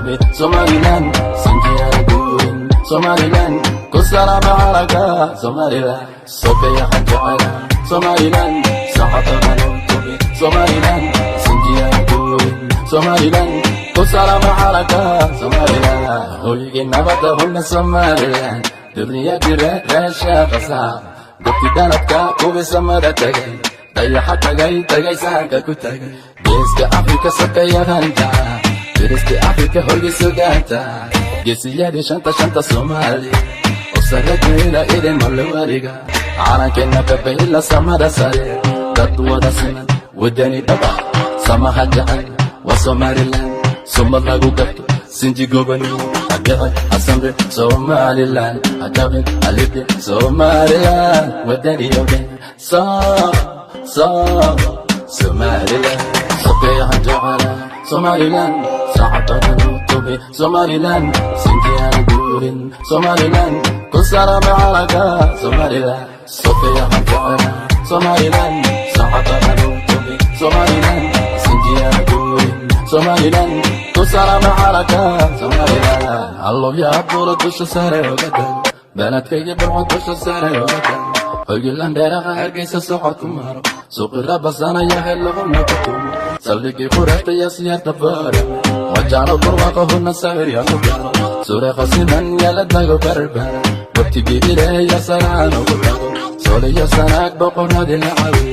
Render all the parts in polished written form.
tobi Somaliland Sinkiya gurin Somaliland Kusara ma'araka Somaliland Sokaya hajjala Somaliland Sahata tobi Somaliland Sinkiya gurin Somaliland Kusara ma'araka Somaliland Holigin nabata hunna Somaliland Dunya jira rasha qasa Gubti danadka kubi samada tagay Dayaxa tagay sahanka ku tagay Geeska Afrika sakayadanta Diriska Afrika hoyga sugaanta Geesiyadii shanta Soomaali Usaragayna idin malawariga Calankeena kabayla samada sare Dad wada siman wadani dhaba Samaha jacayl waa Somaliland Sumad lagu garto sinji gobani Abici asamre Somaliland Ajabi alibi Somaliland wadani yoge Somaliland Sokaya hajjala Somaliland Sahata tobi Somaliland Sinkiya gurin Somaliland Kusara ma'araka Somaliland Sokaya hajjala Somaliland Sahata tobi Somaliland Sinkiya gurin Somaliland Kusara ma'araka Somaliland Allo ya abdula dusha sare ogada Banadkayga barwa dusha sare ogada Hoygilan dheeraqa hargeysa socod ku maro Suuqira basanaya helahuna ku tumo Saldhigii quraxtaya siyaarta baara Wajaano barwaaqahuna sawir yaa ku garo Sureeqa siman yala dago barbara Waqtigii ileeya sanaan ugu dhago Sooliya sanaag boqorradii la cawi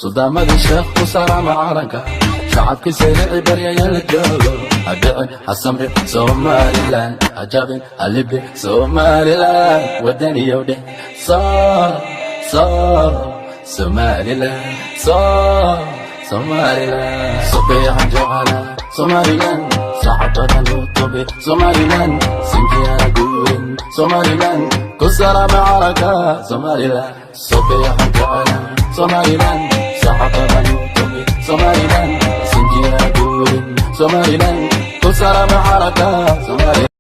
Suldamadii sheekh ku salaama calanka Shacabkii sayrici baryaya la joogo Abicin hasamri Somaliland Ajabin alibi Somaliland wadaniyow dheh Somaliland Somaliland Sokaya hajjala Somaliland Sahata tobi Somaliland Sinkiya gurin Somaliland Kusara ma'araka Somaliland Sokaya hajjala Somaliland Sahata tobi Somaliland Sinkiya gurin Somaliland Kusara ma'araka Somaliland